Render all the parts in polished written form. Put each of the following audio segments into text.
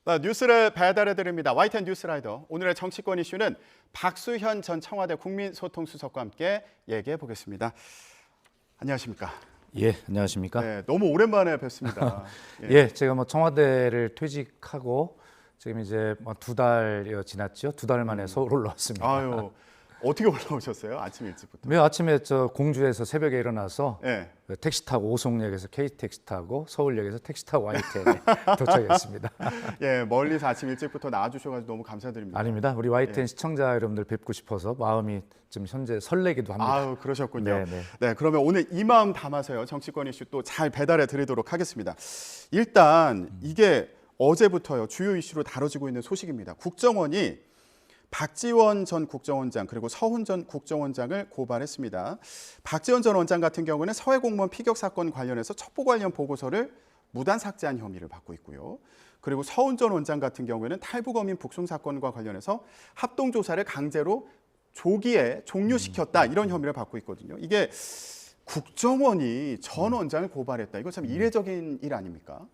뉴스를 배달해드립니다. YTN 뉴스라이더. 오늘의 정치권 이슈는 박수현 전 청와대 국민소통수석과 함께 얘기해 보겠습니다. 안녕하십니까? 예, 안녕하십니까? 네, 너무 오랜만에 뵙습니다. 예, 제가 청와대를 퇴직하고 지금 이제 2달 지났죠. 2달 만에 서울 올라왔습니다. 아유, 어떻게 올라오셨어요? 아침 일찍부터? 매일 아침에 공주에서 새벽에 일어나서 네. 택시 타고 오송역에서 KTX 타고 서울역에서 택시 타고 YTN에 도착했습니다. 예, 멀리서 아침 일찍부터 나와주셔가지고 너무 감사드립니다. 아닙니다. 우리 YTN 시청자 여러분들 뵙고 싶어서 마음이 좀 현재 설레기도 합니다. 아유, 그러셨군요. 네네. 네, 그러면 오늘 이 마음 담아서요. 정치권 이슈 또 잘 배달해 드리도록 하겠습니다. 일단 이게 어제부터요. 주요 이슈로 다뤄지고 있는 소식입니다. 국정원이 박지원 전 국정원장 그리고 서훈 전 국정원장을 고발했습니다. 박지원 전 원장 같은 경우는 서해 공무원 피격 사건 관련해서 첩보 관련 보고서를 무단 삭제한 혐의를 받고 있고요. 그리고 서훈 전 원장 같은 경우에는 탈북어민 북송 사건과 관련해서 합동 조사를 강제로 조기에 종료시켰다 이런 혐의를 받고 있거든요. 이게 국정원이 전 원장을 고발했다. 이거 참 이례적인 일 아닙니까?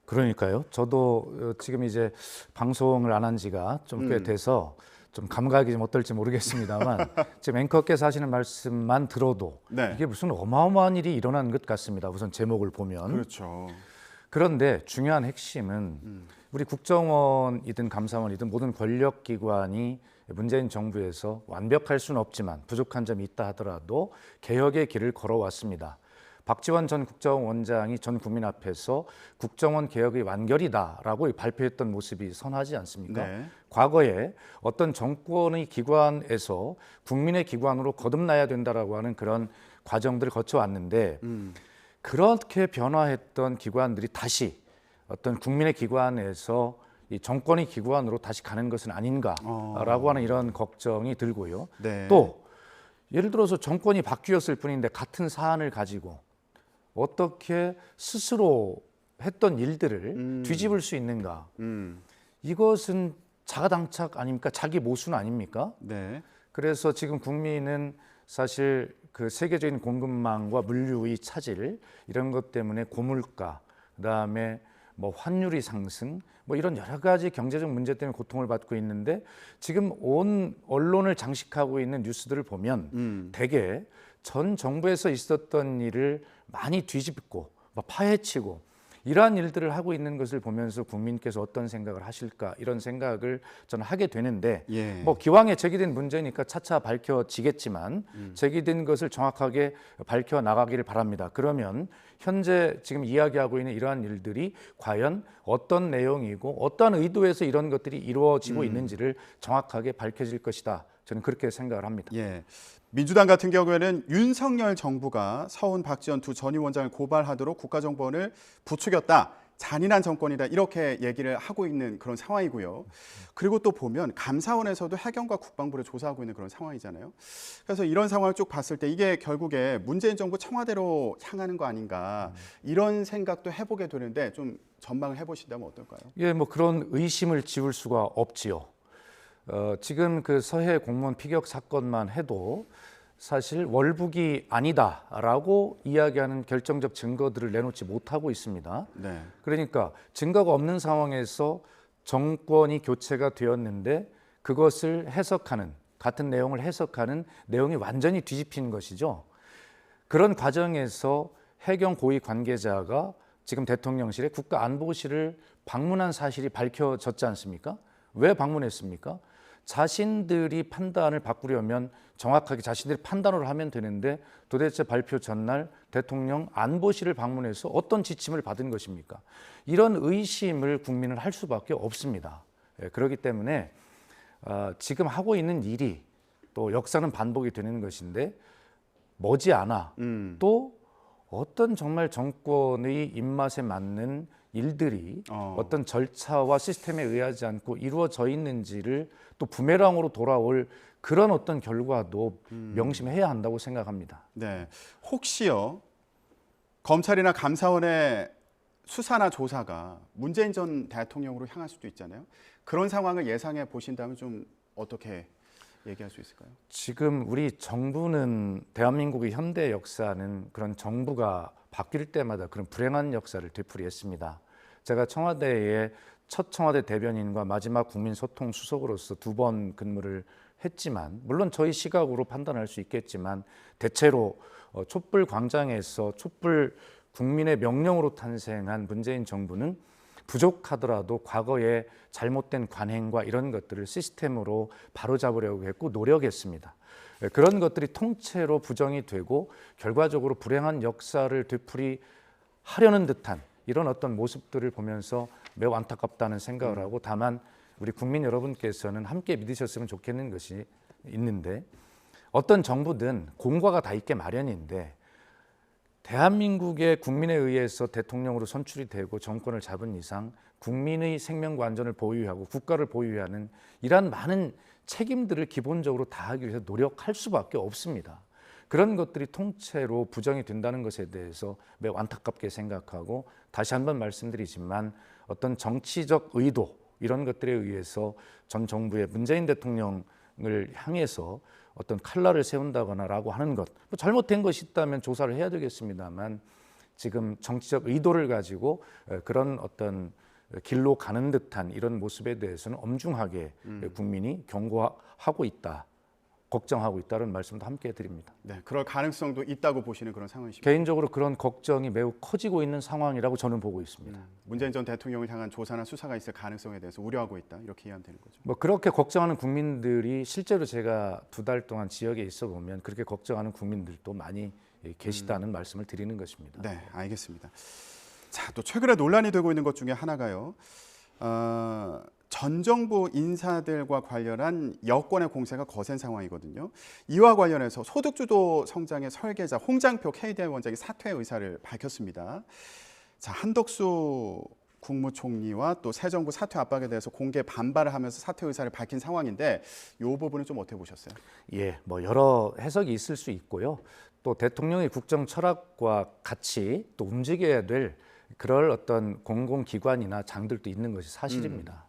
그러니까요. 저도 지금 이제 방송을 안 한 지가 좀 꽤 돼서 좀 감각이 좀 어떨지 모르겠습니다만 지금 앵커께서 하시는 말씀만 들어도 네. 이게 무슨 어마어마한 일이 일어난 것 같습니다. 우선 제목을 보면. 그렇죠. 그런데 중요한 핵심은 우리 국정원이든 감사원이든 모든 권력기관이 문재인 정부에서 완벽할 수는 없지만 부족한 점이 있다 하더라도 개혁의 길을 걸어왔습니다. 박지원 전 국정원장이 전 국민 앞에서 국정원 개혁의 완결이다라고 발표했던 모습이 선하지 않습니까? 네. 과거에 어떤 정권의 기관에서 국민의 기관으로 거듭나야 된다라고 하는 그런 과정들을 거쳐왔는데 그렇게 변화했던 기관들이 다시 어떤 국민의 기관에서 이 정권의 기관으로 다시 가는 것은 아닌가라고 하는 이런 걱정이 들고요. 네. 또 예를 들어서 정권이 바뀌었을 뿐인데 같은 사안을 가지고 어떻게 스스로 했던 일들을 뒤집을 수 있는가? 이것은 자가당착 아닙니까? 자기 모순 아닙니까? 네. 그래서 지금 국민은 사실 그 세계적인 공급망과 물류의 차질 이런 것 때문에 고물가, 그다음에 환율이 상승, 이런 여러 가지 경제적 문제 때문에 고통을 받고 있는데 지금 온 언론을 장식하고 있는 뉴스들을 보면 대개 전 정부에서 있었던 일을 많이 뒤집고 파헤치고 이러한 일들을 하고 있는 것을 보면서 국민께서 어떤 생각을 하실까 이런 생각을 저는 하게 되는데 예. 기왕에 제기된 문제니까 차차 밝혀지겠지만 제기된 것을 정확하게 밝혀 나가기를 바랍니다. 그러면 현재 지금 이야기하고 있는 이러한 일들이 과연 어떤 내용이고 어떤 의도에서 이런 것들이 이루어지고 있는지를 정확하게 밝혀질 것이다. 저는 그렇게 생각을 합니다. 예. 민주당 같은 경우에는 윤석열 정부가 서훈, 박지원 두 전 위원장을 고발하도록 국가정보원을 부추겼다. 잔인한 정권이다. 이렇게 얘기를 하고 있는 그런 상황이고요. 그리고 또 보면 감사원에서도 해경과 국방부를 조사하고 있는 그런 상황이잖아요. 그래서 이런 상황을 쭉 봤을 때 이게 결국에 문재인 정부 청와대로 향하는 거 아닌가 이런 생각도 해보게 되는데 좀 전망을 해보신다면 어떨까요? 예, 그런 의심을 지울 수가 없지요. 지금 그 서해 공무원 피격 사건만 해도 사실 월북이 아니다라고 이야기하는 결정적 증거들을 내놓지 못하고 있습니다. 네. 그러니까 증거가 없는 상황에서 정권이 교체가 되었는데 그것을 해석하는 같은 내용을 해석하는 내용이 완전히 뒤집힌 것이죠. 그런 과정에서 해경 고위 관계자가 지금 대통령실에 국가안보실을 방문한 사실이 밝혀졌지 않습니까? 왜 방문했습니까? 자신들이 판단을 바꾸려면 정확하게 자신들이 판단을 하면 되는데 도대체 발표 전날 대통령 안보실을 방문해서 어떤 지침을 받은 것입니까? 이런 의심을 국민은 할 수밖에 없습니다. 그렇기 때문에 지금 하고 있는 일이 또 역사는 반복이 되는 것인데 머지않아 또 어떤 정말 정권의 입맛에 맞는 일들이 어떤 절차와 시스템에 의하지 않고 이루어져 있는지를 또 부메랑으로 돌아올 그런 어떤 결과도 명심해야 한다고 생각합니다. 네. 혹시요 검찰이나 감사원의 수사나 조사가 문재인 전 대통령으로 향할 수도 있잖아요. 그런 상황을 예상해 보신다면 좀 어떻게 얘기할 수 있을까요? 지금 우리 정부는 대한민국의 현대 역사는 그런 정부가 바뀔 때마다 그런 불행한 역사를 되풀이했습니다. 제가 청와대에 첫 청와대 대변인과 마지막 국민소통수석으로서 2번 근무를 했지만 물론 저희 시각으로 판단할 수 있겠지만 대체로 촛불 광장에서 촛불 국민의 명령으로 탄생한 문재인 정부는 부족하더라도 과거의 잘못된 관행과 이런 것들을 시스템으로 바로잡으려고 했고 노력했습니다. 그런 것들이 통째로 부정이 되고 결과적으로 불행한 역사를 되풀이하려는 듯한 이런 어떤 모습들을 보면서 매우 안타깝다는 생각을 하고 다만 우리 국민 여러분께서는 함께 믿으셨으면 좋겠는 것이 있는데 어떤 정부든 공과가 다 있게 마련인데 대한민국의 국민에 의해서 대통령으로 선출이 되고 정권을 잡은 이상 국민의 생명과 안전을 보유하고 국가를 보유하는 이러한 많은 책임들을 기본적으로 다하기 위해서 노력할 수밖에 없습니다. 그런 것들이 통째로 부정이 된다는 것에 대해서 매우 안타깝게 생각하고 다시 한번 말씀드리지만 어떤 정치적 의도 이런 것들에 의해서 전 정부의 문재인 대통령을 향해서 어떤 칼날을 세운다거나라고 하는 것, 뭐 잘못된 것이 있다면 조사를 해야 되겠습니다만 지금 정치적 의도를 가지고 그런 어떤 길로 가는 듯한 이런 모습에 대해서는 엄중하게 국민이 경고하고 있다, 걱정하고 있다는 말씀도 함께 드립니다. 네, 그럴 가능성도 있다고 보시는 그런 상황이십니까? 개인적으로 그런 걱정이 매우 커지고 있는 상황이라고 저는 보고 있습니다. 문재인 전 대통령을 향한 조사나 수사가 있을 가능성에 대해서 우려하고 있다 이렇게 이해하면 되는 거죠. 뭐 그렇게 걱정하는 국민들이 실제로 제가 2달 동안 지역에 있어 보면 그렇게 걱정하는 국민들도 많이 계시다는 말씀을 드리는 것입니다. 네, 알겠습니다. 자, 또 최근에 논란이 되고 있는 것 중에 하나가요. 전 정부 인사들과 관련한 여권의 공세가 거센 상황이거든요. 이와 관련해서 소득주도 성장의 설계자 홍장표 KDI 원장이 사퇴 의사를 밝혔습니다. 자, 한덕수 국무총리와 또 새 정부 사퇴 압박에 대해서 공개 반발을 하면서 사퇴 의사를 밝힌 상황인데 이 부분은 좀 어떻게 보셨어요? 예, 뭐 여러 해석이 있을 수 있고요. 또 대통령의 국정 철학과 같이 또 움직여야 될 그럴 어떤 공공기관이나 장들도 있는 것이 사실입니다.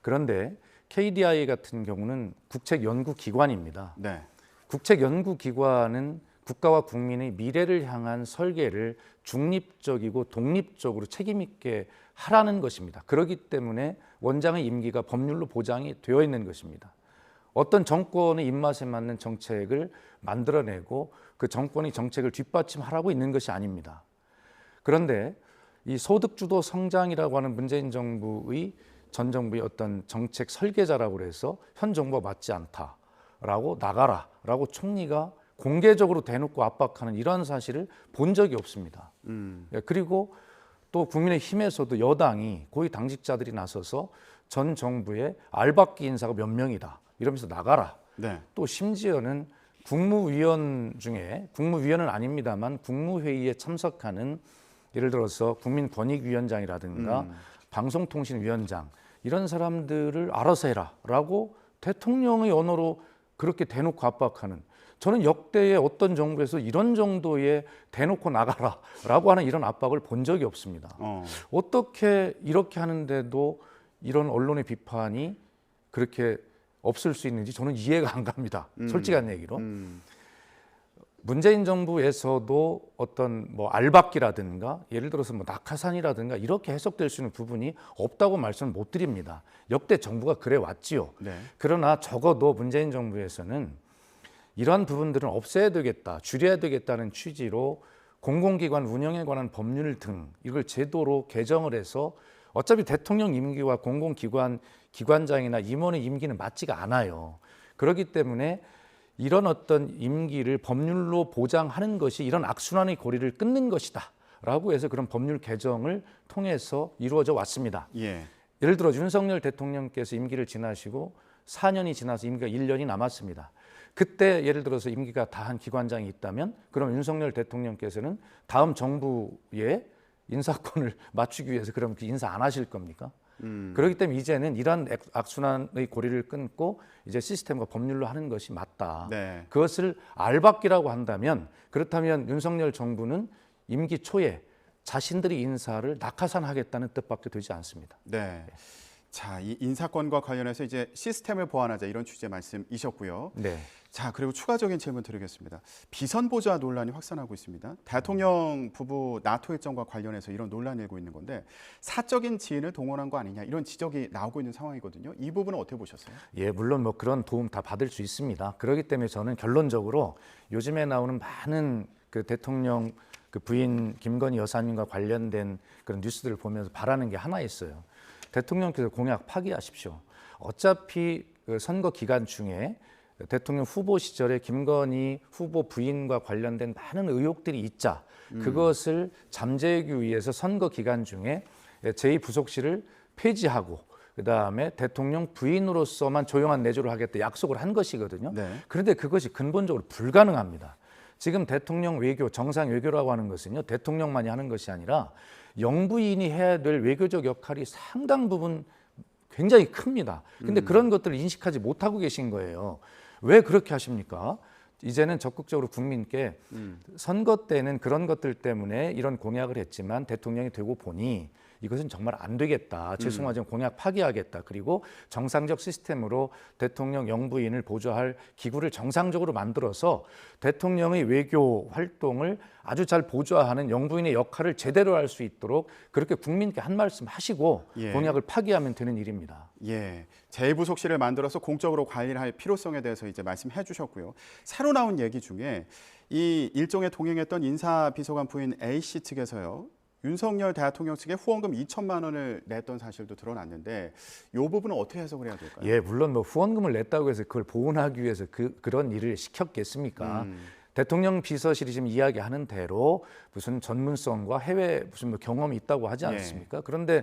그런데 KDI 같은 경우는 국책연구기관입니다. 네. 국책연구기관은 국가와 국민의 미래를 향한 설계를 중립적이고 독립적으로 책임 있게 하라는 것입니다. 그렇기 때문에 원장의 임기가 법률로 보장이 되어 있는 것입니다. 어떤 정권의 입맛에 맞는 정책을 만들어내고 그 정권의 정책을 뒷받침하라고 있는 것이 아닙니다. 그런데 이 소득주도 성장이라고 하는 문재인 정부의 전 정부의 어떤 정책 설계자라고 해서 현 정부와 맞지 않다라고 나가라라고 총리가 공개적으로 대놓고 압박하는 이러한 사실을 본 적이 없습니다. 그리고 또 국민의힘에서도 여당이 고위 당직자들이 나서서 전 정부의 알박기 인사가 몇 명이다 이러면서 나가라. 네. 또 심지어는 국무위원 중에 국무위원은 아닙니다만 국무회의에 참석하는 예를 들어서 국민권익위원장이라든가 방송통신위원장 이런 사람들을 알아서 해라라고 대통령의 언어로 그렇게 대놓고 압박하는 저는 역대의 어떤 정부에서 이런 정도의 대놓고 나가라라고 하는 이런 압박을 본 적이 없습니다. 어떻게 이렇게 하는데도 이런 언론의 비판이 그렇게 없을 수 있는지 저는 이해가 안 갑니다. 솔직한 얘기로. 문재인 정부에서도 어떤 뭐 알박기라든가 예를 들어서 뭐 낙하산이라든가 이렇게 해석될 수 있는 부분이 없다고 말씀을 못 드립니다. 역대 정부가 그래 왔지요. 네. 그러나 적어도 문재인 정부에서는 이러한 부분들은 없애야 되겠다, 줄여야 되겠다는 취지로 공공기관 운영에 관한 법률 등 이걸 제도로 개정을 해서 어차피 대통령 임기와 공공기관 기관장이나 임원의 임기는 맞지가 않아요. 그렇기 때문에 이런 어떤 임기를 법률로 보장하는 것이 이런 악순환의 고리를 끊는 것이다 라고 해서 그런 법률 개정을 통해서 이루어져 왔습니다. 예. 예를 들어 윤석열 대통령께서 임기를 지나시고 4년이 지나서 임기가 1년이 남았습니다. 그때 예를 들어서 임기가 다한 기관장이 있다면 그럼 윤석열 대통령께서는 다음 정부의 인사권을 맞추기 위해서 그럼 인사 안 하실 겁니까? 그렇기 때문에 이제는 이러한 악순환의 고리를 끊고 이제 시스템과 법률로 하는 것이 맞다. 네. 그것을 알박기라고 한다면 그렇다면 윤석열 정부는 임기 초에 자신들이 인사를 낙하산하겠다는 뜻밖에 되지 않습니다. 네. 자, 이 인사권과 관련해서 이제 시스템을 보완하자 이런 취지의 말씀이셨고요. 네. 자, 그리고 추가적인 질문 드리겠습니다. 비선 보좌 논란이 확산하고 있습니다. 대통령 부부 나토 일정과 관련해서 이런 논란이 일고 있는 건데 사적인 지인을 동원한 거 아니냐 이런 지적이 나오고 있는 상황이거든요. 이 부분은 어떻게 보셨어요? 예, 물론 뭐 그런 도움 다 받을 수 있습니다. 그렇기 때문에 저는 결론적으로 요즘에 나오는 많은 그 대통령 그 부인 김건희 여사님과 관련된 그런 뉴스들을 보면서 바라는 게 하나 있어요. 대통령께서 공약 파기하십시오. 어차피 그 선거 기간 중에 대통령 후보 시절에 김건희 후보 부인과 관련된 많은 의혹들이 있자 그것을 잠재우기 위해서 선거 기간 중에 제2부속실을 폐지하고 그다음에 대통령 부인으로서만 조용한 내조를 하겠다 약속을 한 것이거든요. 네. 그런데 그것이 근본적으로 불가능합니다. 지금 대통령 외교, 정상 외교라고 하는 것은요, 대통령만이 하는 것이 아니라 영부인이 해야 될 외교적 역할이 상당 부분 굉장히 큽니다. 근데 그런 것들을 인식하지 못하고 계신 거예요. 왜 그렇게 하십니까? 이제는 적극적으로 국민께 선거 때는 그런 것들 때문에 이런 공약을 했지만 대통령이 되고 보니 이것은 정말 안 되겠다. 죄송하지만 공약 파기하겠다. 그리고 정상적 시스템으로 대통령 영부인을 보좌할 기구를 정상적으로 만들어서 대통령의 외교 활동을 아주 잘 보좌하는 영부인의 역할을 제대로 할 수 있도록 그렇게 국민께 한 말씀 하시고 예. 공약을 파기하면 되는 일입니다. 예, 제2부속실을 만들어서 공적으로 관리를 할 필요성에 대해서 이제 말씀해 주셨고요. 새로 나온 얘기 중에 이 일정에 동행했던 인사비서관 부인 A씨 측에서요. 윤석열 대통령 측에 후원금 2천만 원을 냈던 사실도 드러났는데 이 부분은 어떻게 해석을 해야 될까요? 예, 물론 뭐 후원금을 냈다고 해서 그걸 보훈하기 위해서 그런 일을 시켰겠습니까? 대통령 비서실이 지금 이야기하는 대로 무슨 전문성과 해외 무슨 뭐 경험이 있다고 하지 않습니까? 그런데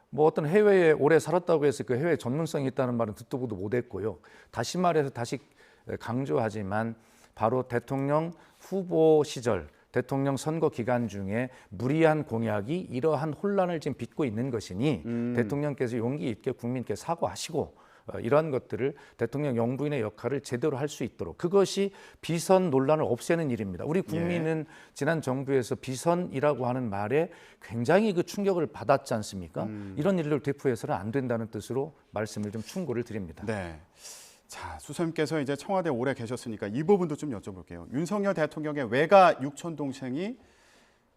뭐 어떤 해외에 오래 살았다고 해서 그 해외 전문성이 있다는 말은 듣도 보도 못했고요. 다시 말해서 다시 강조하지만 바로 대통령 후보 시절 대통령 선거 기간 중에 무리한 공약이 이러한 혼란을 지금 빚고 있는 것이니 대통령께서 용기 있게 국민께 사과하시고 이러한 것들을 대통령 영부인의 역할을 제대로 할 수 있도록 그것이 비선 논란을 없애는 일입니다. 우리 국민은 지난 정부에서 비선이라고 하는 말에 굉장히 그 충격을 받았지 않습니까? 이런 일을 되풀이해서는 안 된다는 뜻으로 말씀을 좀 충고를 드립니다. 네. 자, 수석님께서 이제 청와대 오래 계셨으니까 이 부분도 좀 여쭤볼게요. 윤석열 대통령의 외가 육촌 동생이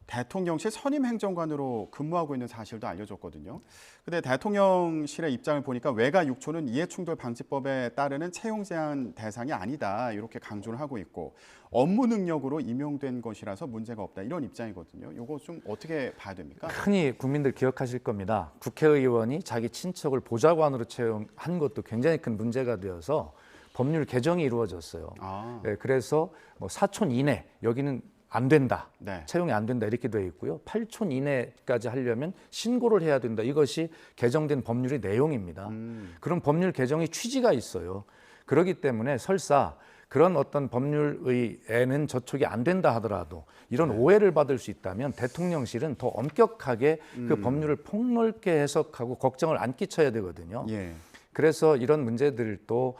대통령실 선임 행정관으로 근무하고 있는 사실도 알려졌거든요. 근데 대통령실의 입장을 보니까 외가 육촌은 이해충돌 방지법에 따르는 채용 제한 대상이 아니다 이렇게 강조를 하고 있고 업무 능력으로 임용된 것이라서 문제가 없다 이런 입장이거든요. 이거 좀 어떻게 봐야 됩니까? 흔히 국민들 기억하실 겁니다. 국회의원이 자기 친척을 보좌관으로 채용한 것도 굉장히 큰 문제가 되어서 법률 개정이 이루어졌어요. 네, 그래서 뭐 사촌 이내 여기는 안 된다. 네. 채용이 안 된다 이렇게 되어 있고요. 8촌 이내까지 하려면 신고를 해야 된다. 이것이 개정된 법률의 내용입니다. 그런 법률 개정의 취지가 있어요. 그렇기 때문에 설사 그런 어떤 법률의에는 저촉이 안 된다 하더라도 이런 오해를 받을 수 있다면 대통령실은 더 엄격하게 그 법률을 폭넓게 해석하고 걱정을 안 끼쳐야 되거든요. 예. 그래서 이런 문제들도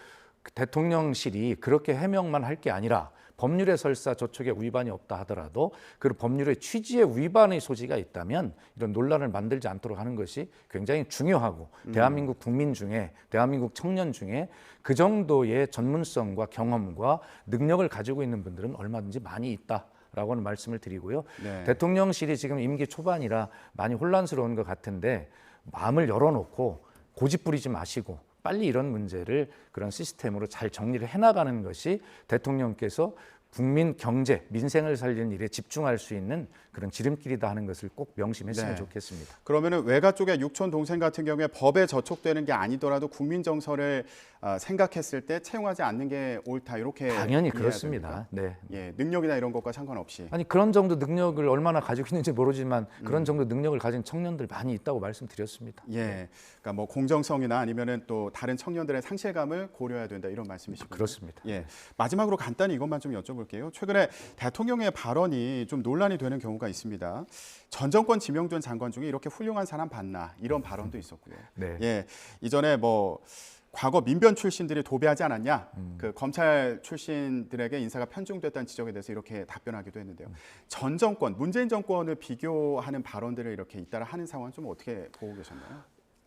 대통령실이 그렇게 해명만 할 게 아니라 법률에 설사 저촉에 위반이 없다 하더라도 그 법률의 취지에 위반의 소지가 있다면 이런 논란을 만들지 않도록 하는 것이 굉장히 중요하고 대한민국 국민 중에 대한민국 청년 중에 그 정도의 전문성과 경험과 능력을 가지고 있는 분들은 얼마든지 많이 있다라고 하는 말씀을 드리고요. 네. 대통령실이 지금 임기 초반이라 많이 혼란스러운 것 같은데 마음을 열어놓고 고집 부리지 마시고 빨리 이런 문제를 그런 시스템으로 잘 정리를 해나가는 것이 대통령께서 국민 경제, 민생을 살리는 일에 집중할 수 있는 그런 지름길이다 하는 것을 꼭 명심했으면 네. 좋겠습니다. 그러면은 외가 쪽의 육촌 동생 같은 경우에 법에 저촉되는 게 아니더라도 국민 정서를 생각했을 때 채용하지 않는 게 옳다 이렇게 당연히 이해해야 그렇습니다. 됩니까? 네. 예, 능력이나 이런 것과 상관없이. 아니 그런 정도 능력을 얼마나 가지고 있는지 모르지만 그런 정도 능력을 가진 청년들 많이 있다고 말씀드렸습니다. 예, 그러니까 뭐 공정성이나 아니면은 또 다른 청년들의 상실감을 고려해야 된다 이런 말씀이시군요. 그렇습니다. 예, 마지막으로 간단히 이것만 좀 여쭤볼게요. 최근에 대통령의 발언이 좀 논란이 되는 경우가 있습니다. 전 정권 지명된 장관 중에 이렇게 훌륭한 사람 봤나 이런 발언도 있었고요. 네. 예, 이전에 뭐 과거 민변 출신들이 도배하지 않았냐? 그 검찰 출신들에게 인사가 편중됐다는 지적에 대해서 이렇게 답변하기도 했는데요. 전 정권, 문재인 정권을 비교하는 발언들을 이렇게 잇따라 하는 상황 좀 어떻게 보고 계셨나요?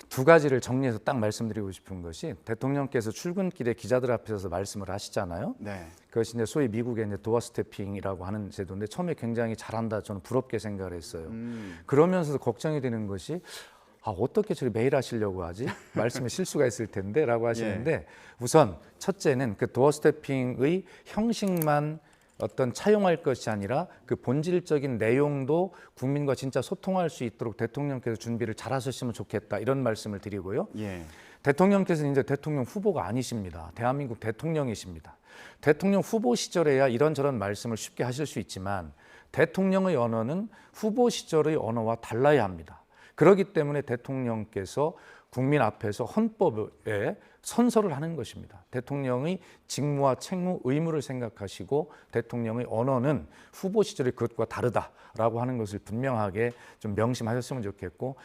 두 가지를 정리해서 딱 말씀드리고 싶은 것이 대통령께서 출근길에 기자들 앞에서 말씀을 하시잖아요. 네. 그것이 이제 소위 미국의 이제 도어 스태핑이라고 하는 제도인데 처음에 굉장히 잘한다 저는 부럽게 생각을 했어요. 그러면서도 걱정이 되는 것이 어떻게 저를 매일 하시려고 하지? 말씀에 실수가 있을 텐데라고 하시는데 우선 첫째는 그 도어 스태핑의 형식만 어떤 차용할 것이 아니라 그 본질적인 내용도 국민과 진짜 소통할 수 있도록 대통령께서 준비를 잘 하셨으면 좋겠다 이런 말씀을 드리고요. 예. 대통령께서는 이제 대통령 후보가 아니십니다. 대한민국 대통령이십니다. 대통령 후보 시절에야 이런저런 말씀을 쉽게 하실 수 있지만 대통령의 언어는 후보 시절의 언어와 달라야 합니다. 그렇기 때문에 대통령께서 국민 앞에서 헌법에 선서를 하는 것입니다. 대통령의 직무와 책무, 의무를 생각하시고 대통령의 언어는 후보 시절의 그것과 다르다라고 하는 것을 분명하게 좀 명심하셨으면 좋겠고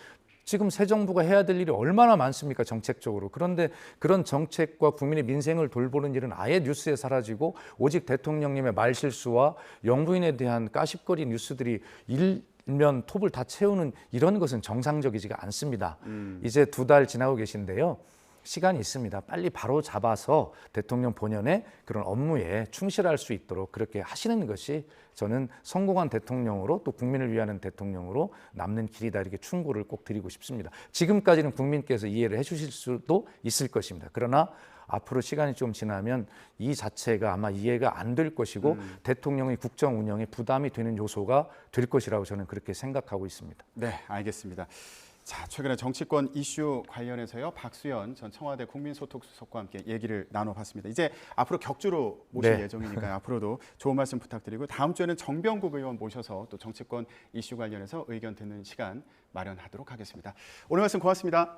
지금 새 정부가 해야 될 일이 얼마나 많습니까 정책적으로. 그런데 그런 정책과 국민의 민생을 돌보는 일은 아예 뉴스에 사라지고 오직 대통령님의 말실수와 영부인에 대한 까십거리 뉴스들이 일면 톱을 다 채우는 이런 것은 정상적이지가 않습니다. 이제 2달 지나고 계신데요. 시간이 있습니다. 빨리 바로 잡아서 대통령 본연의 그런 업무에 충실할 수 있도록 그렇게 하시는 것이 저는 성공한 대통령으로 또 국민을 위하는 대통령으로 남는 길이다 이렇게 충고를 꼭 드리고 싶습니다. 지금까지는 국민께서 이해를 해주실 수도 있을 것입니다. 그러나 앞으로 시간이 좀 지나면 이 자체가 아마 이해가 안 될 것이고 대통령의 국정 운영에 부담이 되는 요소가 될 것이라고 저는 그렇게 생각하고 있습니다. 네, 알겠습니다. 자, 최근에 정치권 이슈 관련해서요. 박수현 전 청와대 국민소통수석과 함께 얘기를 나눠봤습니다. 이제 앞으로 격주로 모실 네. 예정이니까요. 앞으로도 좋은 말씀 부탁드리고 다음 주에는 정병국 의원 모셔서 또 정치권 이슈 관련해서 의견 듣는 시간 마련하도록 하겠습니다. 오늘 말씀 고맙습니다.